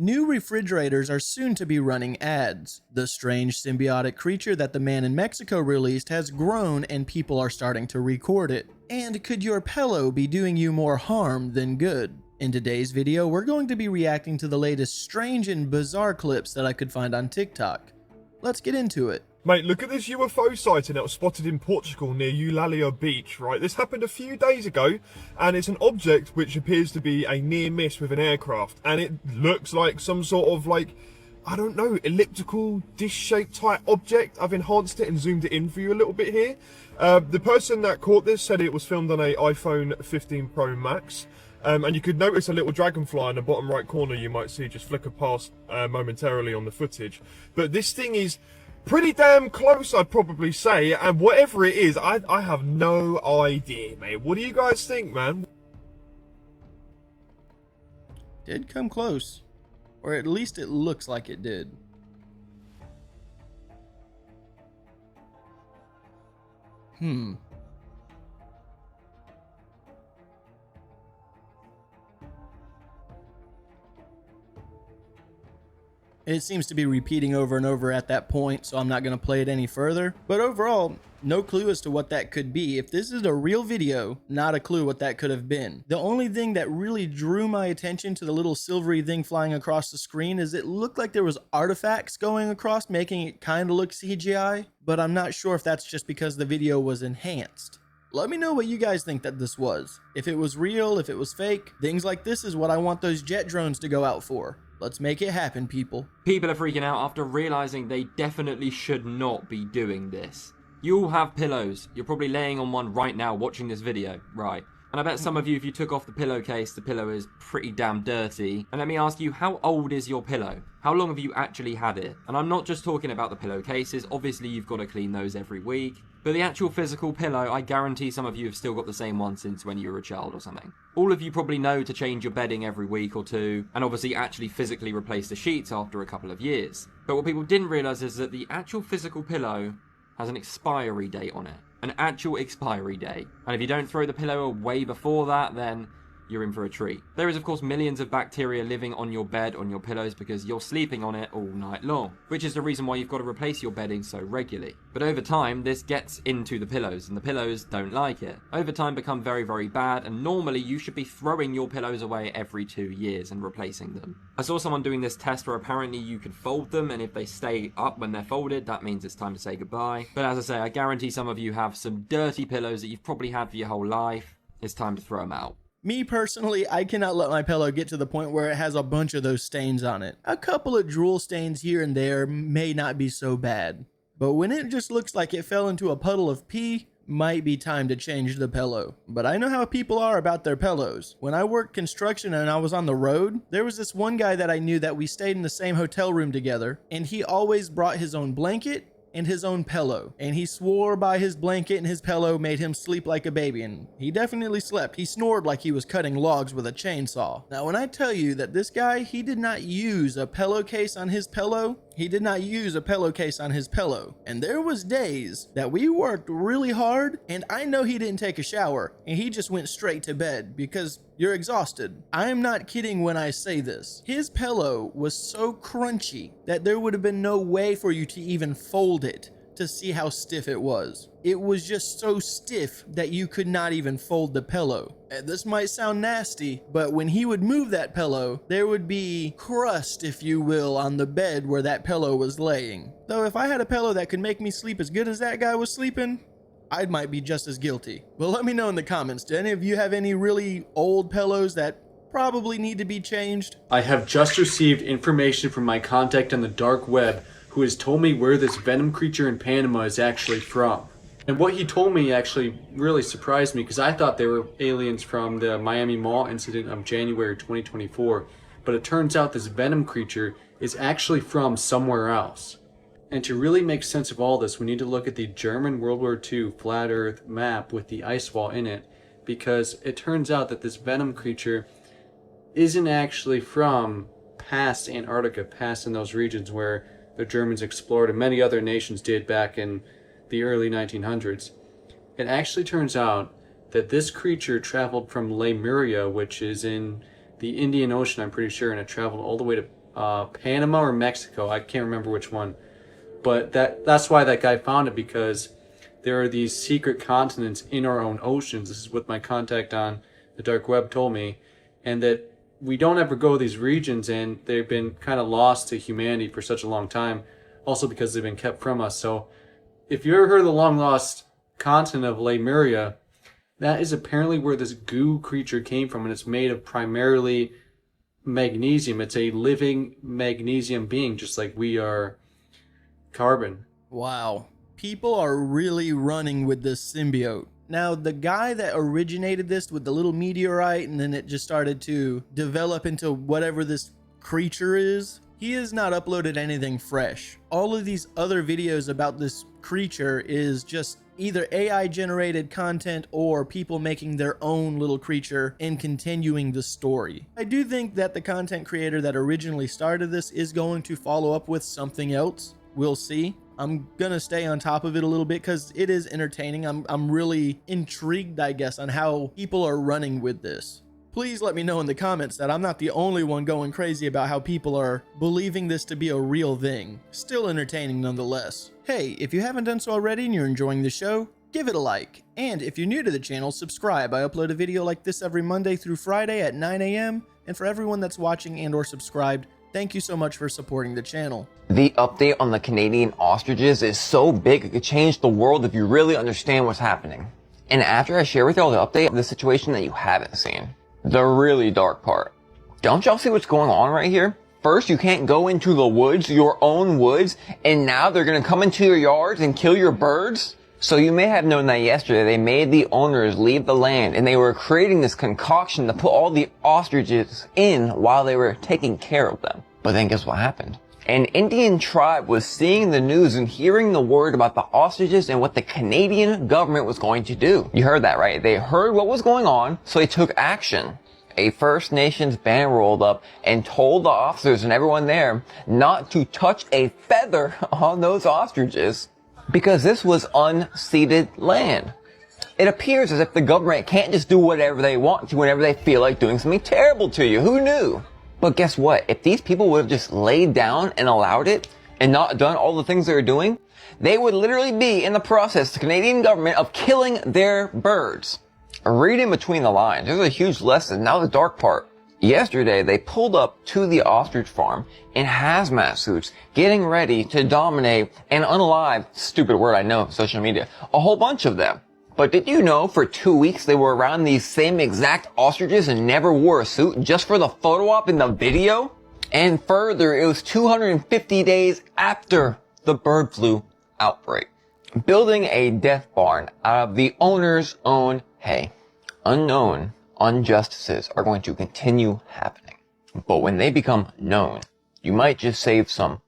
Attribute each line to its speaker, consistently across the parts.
Speaker 1: New refrigerators are soon to be running ads. The strange symbiotic creature that the man in Mexico released has grown and people are starting to record it. And could your pillow be doing you more harm than good? In today's video, we're going to be reacting to the latest strange and bizarre clips that I could find on TikTok. Let's get into it.
Speaker 2: Mate, look at this UFO sighting that was spotted in Portugal near Eulalia Beach, right? This happened a few days ago, and it's an object which appears to be a near miss with an aircraft. And it looks like some sort of, like, I don't know, elliptical, dish-shaped type object. I've enhanced it and zoomed it in for you a little bit here. The person that caught this said it was filmed on a iPhone 15 Pro Max. And you could notice a little dragonfly in the bottom right corner you might see just flicker past momentarily on the footage. But this thing is pretty damn close, I'd probably say, and whatever it is, I have no idea, mate. What do you guys think, man?
Speaker 1: Did come close, or at least it looks like it did. It seems to be repeating over and over at that point, so I'm not going to play it any further. But overall, no clue as to what that could be. If this is a real video, not a clue what that could have been. The only thing that really drew my attention to the little silvery thing flying across the screen is it looked like there was artifacts going across, making it kind of look CGI. But I'm not sure if that's just because the video was enhanced. Let me know what you guys think that this was. If it was real, if it was fake. Things like this is what I want those jet drones to go out for. Let's make it happen, people.
Speaker 3: People are freaking out after realizing they definitely should not be doing this. You all have pillows. You're probably laying on one right now watching this video, right? And I bet some of you, if you took off the pillowcase, the pillow is pretty damn dirty. And let me ask you, how old is your pillow? How long have you actually had it? And I'm not just talking about the pillowcases. Obviously, you've got to clean those every week. But the actual physical pillow, I guarantee some of you have still got the same one since when you were a child or something. All of you probably know to change your bedding every week or two, and obviously actually physically replace the sheets after a couple of years. But what people didn't realize is that the actual physical pillow has an expiry date on it. An actual expiry date. And if you don't throw the pillow away before that, then you're in for a treat. There is of course millions of bacteria living on your bed, on your pillows, because you're sleeping on it all night long, which is the reason why you've got to replace your bedding so regularly. But over time, this gets into the pillows, and the pillows don't like it. Over time become very, very bad, and normally you should be throwing your pillows away every 2 years and replacing them. I saw someone doing this test where apparently you could fold them, and if they stay up when they're folded, that means it's time to say goodbye. But as I say, I guarantee some of you have some dirty pillows that you've probably had for your whole life. It's time to throw them out.
Speaker 1: Me personally, I cannot let my pillow get to the point where it has a bunch of those stains on it. A couple of drool stains here and there may not be so bad. But when it just looks like it fell into a puddle of pee, might be time to change the pillow. But I know how people are about their pillows. When I worked construction and I was on the road, there was this one guy that I knew that we stayed in the same hotel room together, and he always brought his own blanket and his own pillow, and he swore by his blanket and his pillow made him sleep like a baby, and he definitely slept. He snored like he was cutting logs with a chainsaw. Now when I tell you that this guy, he did not use a pillowcase on his pillow, he did not use a pillowcase on his pillow. And there was days that we worked really hard, and I know he didn't take a shower, and he just went straight to bed because you're exhausted. I am not kidding when I say this. His pillow was so crunchy that there would have been no way for you to even fold it to see how stiff it was. It was just so stiff that you could not even fold the pillow. And this might sound nasty, but when he would move that pillow, there would be crust, if you will, on the bed where that pillow was laying. Though if I had a pillow that could make me sleep as good as that guy was sleeping, I might be just as guilty. Well, let me know in the comments. Do any of you have any really old pillows that probably need to be changed?
Speaker 4: I have just received information from my contact on the dark web who has told me where this venom creature in Panama is actually from. And what he told me actually really surprised me because I thought they were aliens from the Miami Mall incident of January 2024. But it turns out this venom creature is actually from somewhere else. And to really make sense of all this, we need to look at the German World War II flat earth map with the ice wall in it, because it turns out that this venom creature isn't actually from past Antarctica, past in those regions where the Germans explored and many other nations did back in the early 1900s. It actually turns out that this creature traveled from Lemuria, which is in the Indian Ocean, I'm pretty sure, and it traveled all the way to Panama or Mexico. I can't remember which one. But that's why that guy found it, because there are these secret continents in our own oceans. This is what my contact on the dark web told me. And that we don't ever go to these regions, and they've been kind of lost to humanity for such a long time. Also because they've been kept from us. So if you ever heard of the long lost continent of Lemuria, that is apparently where this goo creature came from, and it's made of primarily magnesium. It's a living magnesium being, just like we are carbon.
Speaker 1: Wow. People are really running with this symbiote. Now, the guy that originated this with the little meteorite, and then it just started to develop into whatever this creature is, he has not uploaded anything fresh. All of these other videos about this creature is just either AI generated content or people making their own little creature and continuing the story. I do think that the content creator that originally started this is going to follow up with something else. We'll see. I'm gonna stay on top of it a little bit because it is entertaining. I'm really intrigued, I guess, on how people are running with this. Please let me know in the comments that I'm not the only one going crazy about how people are believing this to be a real thing. Still entertaining nonetheless. Hey, if you haven't done so already and you're enjoying the show, give it a like. And if you're new to the channel, subscribe. I upload a video like this every Monday through Friday at 9 a.m. And for everyone that's watching and or subscribed, thank you so much for supporting the channel.
Speaker 5: The update on the Canadian ostriches is so big it could change the world if you really understand what's happening. And after I share with y'all the update of the situation that you haven't seen, the really dark part. Don't y'all see what's going on right here? First, you can't go into the woods, your own woods, and now they're gonna come into your yards and kill your birds? So you may have known that yesterday they made the owners leave the land, and they were creating this concoction to put all the ostriches in while they were taking care of them. But then guess what happened? An Indian tribe was seeing the news and hearing the word about the ostriches and what the Canadian government was going to do. You heard that right. They heard what was going on, so they took action. A First Nations band rolled up and told the officers and everyone there not to touch a feather on those ostriches because this was unceded land. It appears as if the government can't just do whatever they want to whenever they feel like doing something terrible to you. Who knew? But guess what? If these people would have just laid down and allowed it and not done all the things they were doing, they would literally be in the process, the Canadian government, of killing their birds. Reading between the lines, there's a huge lesson. Now the dark part. Yesterday, they pulled up to the ostrich farm in hazmat suits, getting ready to dominate and unalive, stupid word I know, social media, a whole bunch of them. But did you know for 2 weeks they were around these same exact ostriches and never wore a suit just for the photo op in the video? And further, it was 250 days after the bird flu outbreak. Building a death barn out of the owner's own hay. Unknown injustices are going to continue happening. But when they become known, you might just save some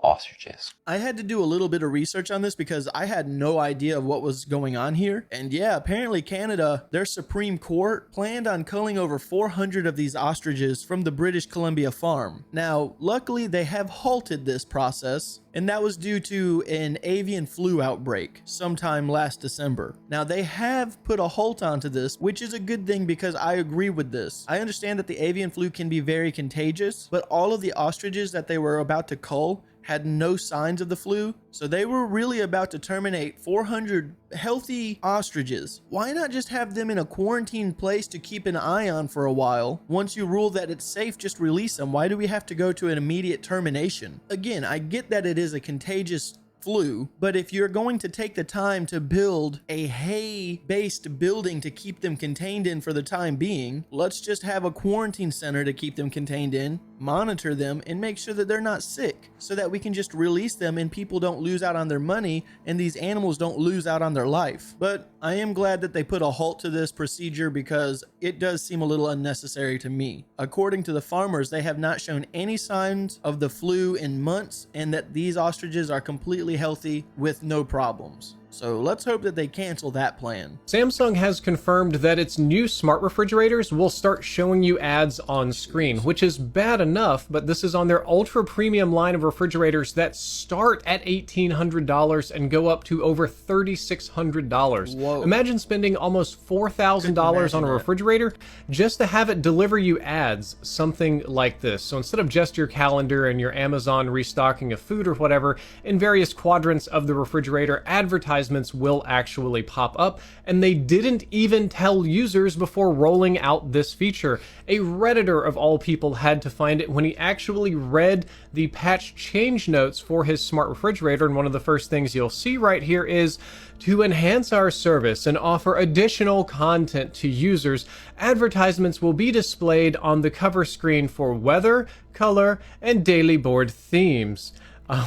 Speaker 5: ostriches.
Speaker 1: I had to do a little bit of research on this because I had no idea of what was going on here. And yeah, apparently Canada, their Supreme Court planned on culling over 400 of these ostriches from the British Columbia farm. Now, luckily they have halted this process, and that was due to an avian flu outbreak sometime last December. Now, they have put a halt onto this, which is a good thing because I agree with this. I understand that the avian flu can be very contagious, but all of the ostriches that they were about to cull had no signs of the flu, so they were really about to terminate 400 healthy ostriches. Why not just have them in a quarantine place to keep an eye on for a while? Once you rule that it's safe, just release them. Why do we have to go to an immediate termination? Again, I get that it is a contagious flu, but if you're going to take the time to build a hay-based building to keep them contained in for the time being, let's just have a quarantine center to keep them contained in, monitor them, and make sure that they're not sick so that we can just release them and people don't lose out on their money and these animals don't lose out on their life. But I am glad that they put a halt to this procedure because it does seem a little unnecessary to me. According to the farmers, they have not shown any signs of the flu in months and that these ostriches are completely healthy with no problems. So let's hope that they cancel that plan.
Speaker 6: Samsung has confirmed that its new smart refrigerators will start showing you ads on screen, which is bad enough, but this is on their ultra premium line of refrigerators that start at $1,800 and go up to over $3,600.
Speaker 1: Whoa.
Speaker 6: Imagine spending almost $4,000 on a refrigerator just to have it deliver you ads, something like this. So instead of just your calendar and your Amazon restocking of food or whatever, in various quadrants of the refrigerator, advertisements will actually pop up, and they didn't even tell users before rolling out this feature. A Redditor of all people had to find it when he actually read the patch change notes for his smart refrigerator, and one of the first things you'll see right here is, to enhance our service and offer additional content to users, advertisements will be displayed on the cover screen for weather, color, and daily board themes.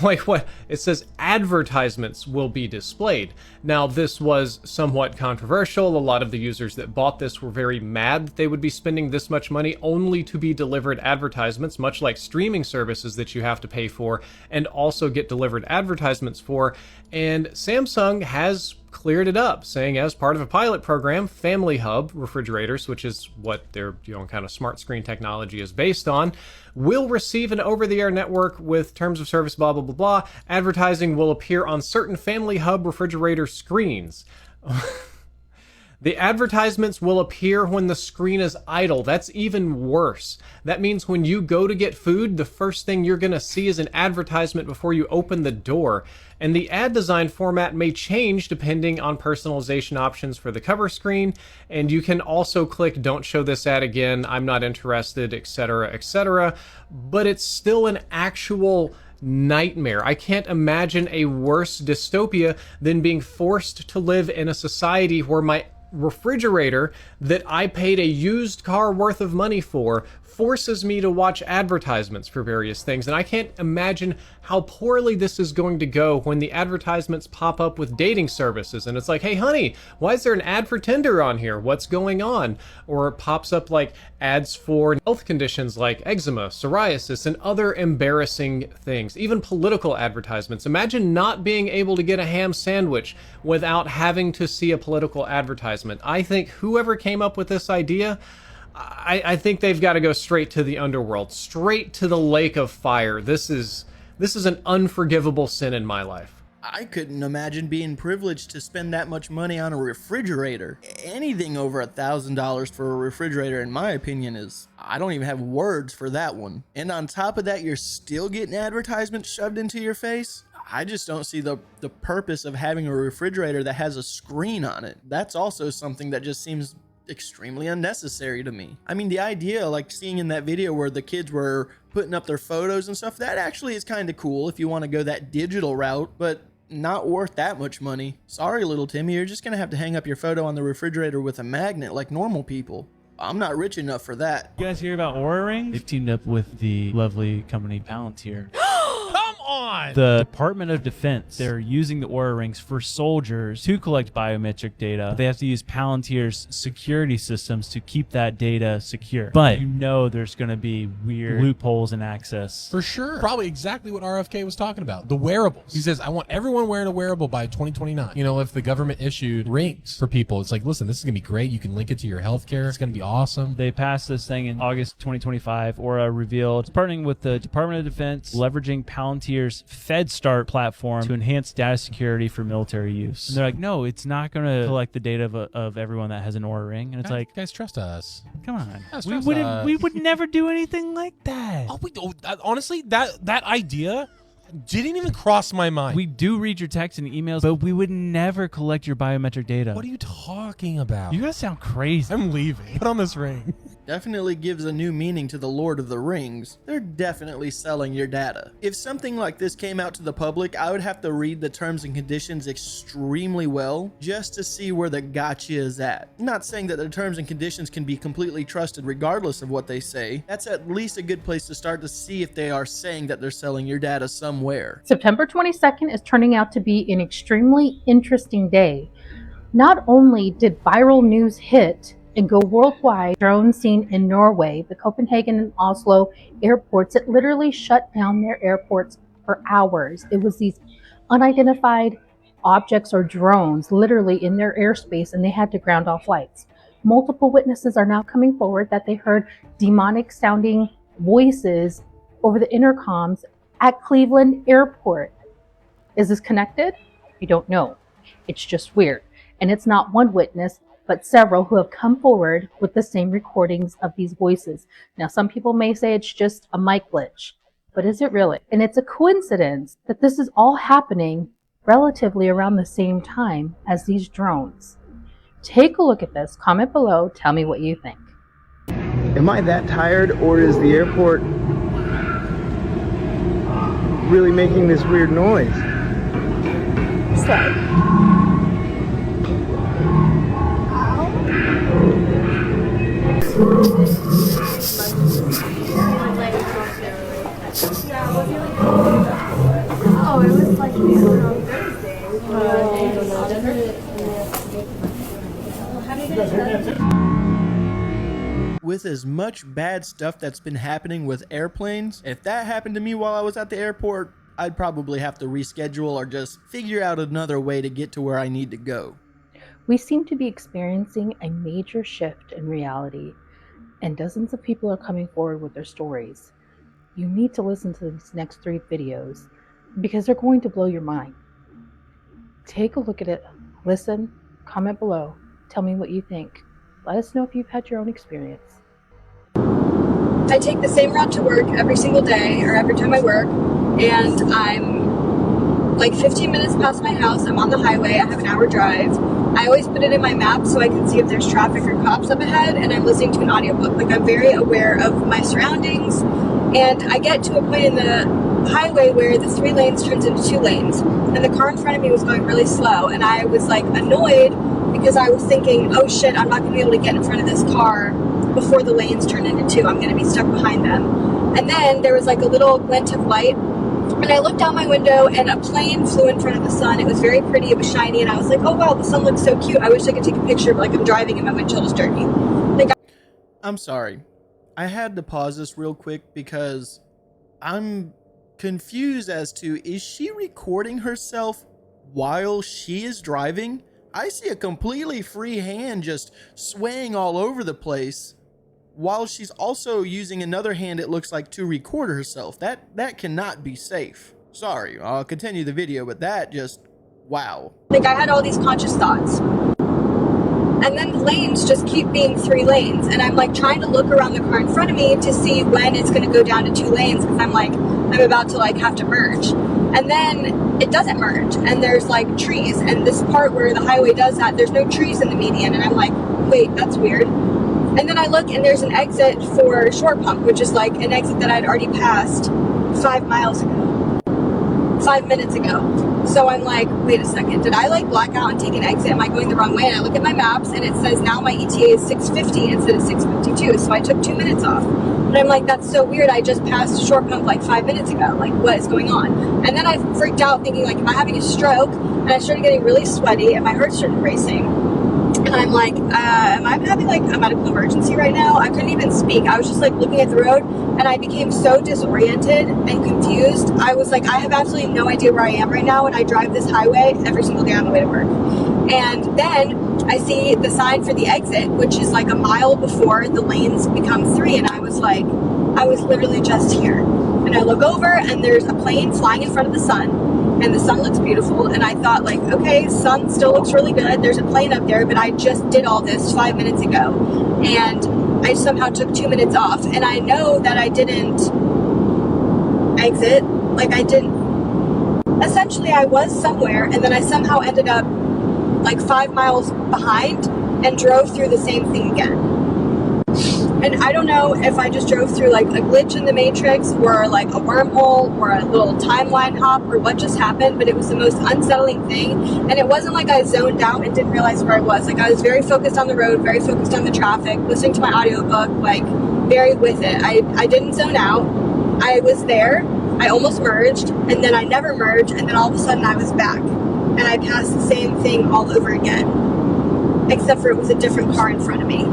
Speaker 6: Like what? It says advertisements will be displayed. Now, this was somewhat controversial. A lot of the users that bought this were very mad that they would be spending this much money only to be delivered advertisements, much like streaming services that you have to pay for and also get delivered advertisements for. And Samsung has cleared it up, saying as part of a pilot program, Family Hub refrigerators, which is what their kind of smart screen technology is based on, will receive an over-the-air network with terms of service, blah, blah, blah, blah. Advertising will appear on certain Family Hub refrigerator screens. The advertisements will appear when the screen is idle. That's even worse. That means when you go to get food, the first thing you're going to see is an advertisement before you open the door. And the ad design format may change depending on personalization options for the cover screen. And you can also click "Don't show this ad again," "I'm not interested," etc., etc. But it's still an actual nightmare. I can't imagine a worse dystopia than being forced to live in a society where my refrigerator that I paid a used car worth of money for forces me to watch advertisements for various things. And I can't imagine how poorly this is going to go when the advertisements pop up with dating services and it's like, "Hey honey, why is there an ad for Tinder on here? What's going on?" Or it pops up like ads for health conditions like eczema, psoriasis, and other embarrassing things. Even political advertisements. Imagine not being able to get a ham sandwich without having to see a political advertisement. I think whoever came up with this idea, I think they've got to go straight to the underworld, straight to the lake of fire. This is an unforgivable sin in my life.
Speaker 1: I couldn't imagine being privileged to spend that much money on a refrigerator. Anything over $1,000 for a refrigerator, in my opinion, I don't even have words for that one. And on top of that, you're still getting advertisements shoved into your face? I just don't see the purpose of having a refrigerator that has a screen on it. That's also something that just seems extremely unnecessary to me. I mean, the idea, like seeing in that video where the kids were putting up their photos and stuff, that actually is kind of cool if you want to go that digital route, but not worth that much money. Sorry, little Timmy, you're just gonna have to hang up your photo on the refrigerator with a magnet like normal people. I'm not rich enough for that.
Speaker 7: You guys hear about Aura Rings? They've teamed up with the lovely company Palantir.
Speaker 8: Come on!
Speaker 7: The Department of Defense, they're using the Aura Rings for soldiers to collect biometric data. They have to use Palantir's security systems to keep that data secure. But there's going to be weird loopholes in access.
Speaker 8: For sure. Probably exactly what RFK was talking about. The wearables. He says, I want everyone wearing a wearable by 2029. If the government issued rings for people, it's like, listen, this is going to be great. You can link it to your healthcare. It's going to be awesome.
Speaker 7: They passed this thing in August 2025. Aura revealed it's partnering with the Department of Defense, leveraging Palantir's FedStart platform to enhance data security for military use. And they're like, no, it's not going to collect the data of everyone that has an Aura Ring. And it's like,
Speaker 8: guys, trust us.
Speaker 7: Come on.
Speaker 8: We
Speaker 7: would never do anything like that.
Speaker 8: Honestly, that idea didn't even cross my mind.
Speaker 7: We do read your texts and emails, but we would never collect your biometric data.
Speaker 8: What are you talking about?
Speaker 7: You guys sound crazy.
Speaker 8: I'm leaving. Put on this ring.
Speaker 1: Definitely gives a new meaning to the Lord of the Rings. They're definitely selling your data. If something like this came out to the public, I would have to read the terms and conditions extremely well just to see where the gotcha is at. Not saying that the terms and conditions can be completely trusted regardless of what they say. That's at least a good place to start to see if they are saying that they're selling your data somewhere.
Speaker 9: September 22nd is turning out to be an extremely interesting day. Not only did viral news hit and go worldwide, drone seen in Norway, the Copenhagen and Oslo airports, it literally shut down their airports for hours. It was these unidentified objects or drones literally in their airspace, and they had to ground all flights. Multiple witnesses are now coming forward that they heard demonic sounding voices over the intercoms at Cleveland Airport. Is this connected? I don't know. It's just weird. And it's not one witness, but several who have come forward with the same recordings of these voices. Now, some people may say it's just a mic glitch, but is it really? And it's a coincidence that this is all happening relatively around the same time as these drones. Take a look at this, comment below, tell me what you think.
Speaker 10: Am I that tired, or is the airport really making this weird noise?
Speaker 9: Slide.
Speaker 11: Oh, it was like noon on Thursday.
Speaker 1: With as much bad stuff that's been happening with airplanes, if that happened to me while I was at the airport, I'd probably have to reschedule or just figure out another way to get to where I need to go.
Speaker 9: We seem to be experiencing a major shift in reality, and dozens of people are coming forward with their stories. You need to listen to these next 3 videos because they're going to blow your mind. Take a look at it, listen, comment below, tell me what you think. Let us know if you've had your own experience.
Speaker 11: I take the same route to work every single day, or every time I work, and I'm like 15 minutes past my house. I'm on the highway. I have an hour drive. I always put it in my map so I can see if there's traffic or cops up ahead, and I'm listening to an audiobook. Like, I'm very aware of my surroundings, and I get to a point in the highway where the 3 lanes turns into 2 lanes, and the car in front of me was going really slow, and I was like annoyed because I was thinking, oh shit, I'm not going to be able to get in front of this car before the lanes turn into 2. I'm going to be stuck behind them. And then there was like a little glint of light, and I looked out my window and a plane flew in front of the sun. It was very pretty, it was shiny, and I was like, oh wow, the sun looks so cute. I wish I could take a picture, but like I'm driving and my windshield is dirty. Like,
Speaker 1: I'm sorry. I had to pause this real quick because I'm confused as to, is she recording herself while she is driving? I see a completely free hand just swaying all over the place while she's also using another hand, it looks like, to record herself. That cannot be safe. Sorry, I'll continue the video, but that just, wow.
Speaker 11: Like, I had all these conscious thoughts. And then the lanes just keep being 3 lanes. And I'm like trying to look around the car in front of me to see when it's going to go down to 2 lanes, because I'm like, I'm about to like have to merge. And then it doesn't merge, and there's like trees, and this part where the highway does that, there's no trees in the median, and I'm like, wait, that's weird. And then I look, and there's an exit for Short Pump, which is like an exit that I'd already passed 5 miles ago, 5 minutes ago. So I'm like, wait a second, did I like black out and take an exit? Am I going the wrong way? And I look at my maps, and it says now my ETA is 6:50 instead of 6:52, so I took 2 minutes off. And I'm like, that's so weird. I just passed Short Pump like 5 minutes ago. Like, what is going on? And then I freaked out thinking, like, am I having a stroke? And I started getting really sweaty, and my heart started racing. And I'm like, am I having like a medical emergency right now? I couldn't even speak. I was just like looking at the road, and I became so disoriented and confused. I was like, I have absolutely no idea where I am right now, and I drive this highway every single day on the way to work. And then I see the sign for the exit, which is like a mile before the lanes become 3, and I was like, I was literally just here. And I look over, and there's a plane flying in front of the sun, and the sun looks beautiful, and I thought, like, okay, sun still looks really good, there's a plane up there, but I just did all this 5 minutes ago, and I somehow took 2 minutes off, and I know that I didn't exit, like I didn't, essentially I was somewhere, and then I somehow ended up like 5 miles behind and drove through the same thing again. And I don't know if I just drove through like a glitch in the Matrix, or like a wormhole, or a little timeline hop, or what just happened, but it was the most unsettling thing. And it wasn't like I zoned out and didn't realize where I was. Like, I was very focused on the road, very focused on the traffic, listening to my audiobook, like very with it. I didn't zone out. I was there. I almost merged, and then I never merged, and then all of a sudden I was back. And I passed the same thing all over again, except for it was a different car in front of me,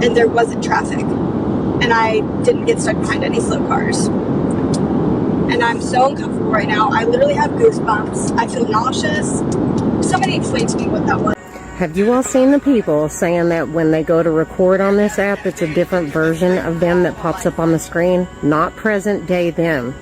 Speaker 11: and there wasn't traffic, and I didn't get stuck behind any slow cars. And I'm so uncomfortable right now. I literally have goosebumps. I feel nauseous. Somebody explain to me what that was.
Speaker 12: Have you all seen the people saying that when they go to record on this app, it's a different version of them that pops up on the screen? Not present day them.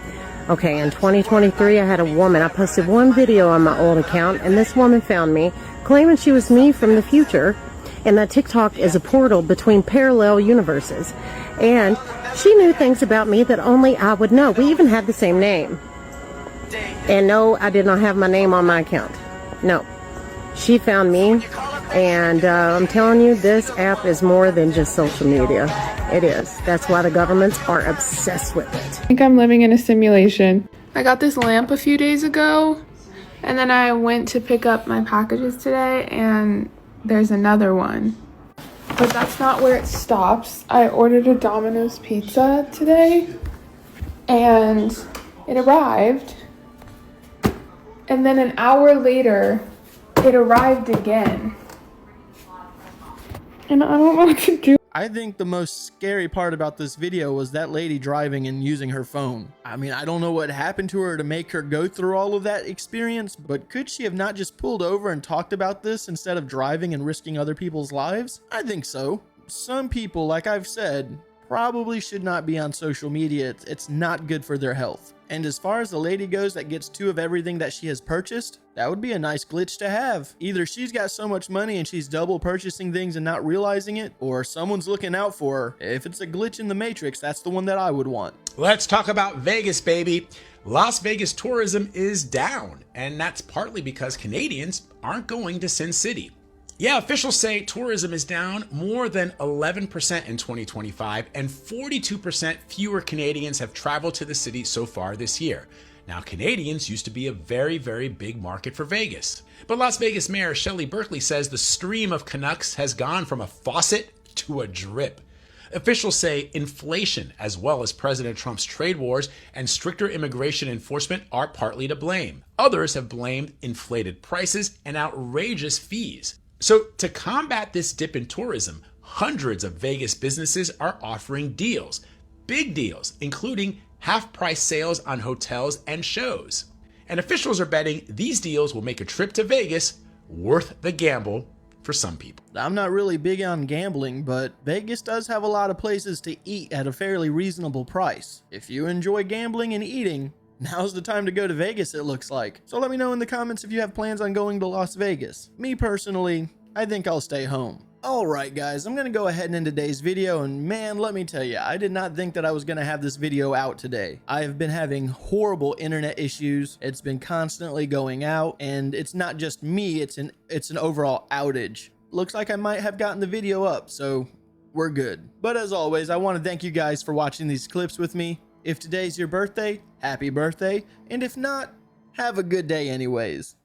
Speaker 12: Okay, in 2023, I had a woman. I posted one video on my old account, and this woman found me, claiming she was me from the future, and that TikTok is a portal between parallel universes. And she knew things about me that only I would know. We even had the same name. And no, I did not have my name on my account. No. She found me, and I'm telling you, this app is more than just social media. It is. That's why the governments are obsessed with it.
Speaker 13: I think I'm living in a simulation. I got this lamp a few days ago, and then I went to pick up my packages today, and there's another one. But that's not where it stops. I ordered a Domino's pizza today, and it arrived, and then an hour later, it arrived again. And I don't know what to do.
Speaker 1: I think the most scary part about this video was that lady driving and using her phone. I mean, I don't know what happened to her to make her go through all of that experience, but could she have not just pulled over and talked about this instead of driving and risking other people's lives? I think so. Some people, like I've said, probably should not be on social media. It's not good for their health. And as far as the lady goes that gets 2 of everything that she has purchased, that would be a nice glitch to have. Either she's got so much money and she's double purchasing things and not realizing it, or someone's looking out for her. If it's a glitch in the Matrix, that's the one that I would want.
Speaker 14: Let's talk about Vegas, baby. Las Vegas tourism is down, and that's partly because Canadians aren't going to Sin City. Yeah, officials say tourism is down more than 11% in 2025, and 42% fewer Canadians have traveled to the city so far this year. Now, Canadians used to be a very, very big market for Vegas. But Las Vegas Mayor Shelley Berkeley says the stream of Canucks has gone from a faucet to a drip. Officials say inflation, as well as President Trump's trade wars and stricter immigration enforcement, are partly to blame. Others have blamed inflated prices and outrageous fees. So to combat this dip in tourism, hundreds of Vegas businesses are offering deals, big deals, including half-price sales on hotels and shows. And officials are betting these deals will make a trip to Vegas worth the gamble for some people.
Speaker 1: I'm not really big on gambling, but Vegas does have a lot of places to eat at a fairly reasonable price. If you enjoy gambling and eating, now's the time to go to Vegas, it looks like. So let me know in the comments if you have plans on going to Las Vegas. Me personally, I think I'll stay home. Alright guys, I'm gonna go ahead and end today's video, and man, let me tell you, I did not think that I was gonna have this video out today. I have been having horrible internet issues. It's been constantly going out, and it's not just me, it's an overall outage. Looks like I might have gotten the video up, so we're good. But as always, I want to thank you guys for watching these clips with me. If today's your birthday, happy birthday, and if not, have a good day anyways.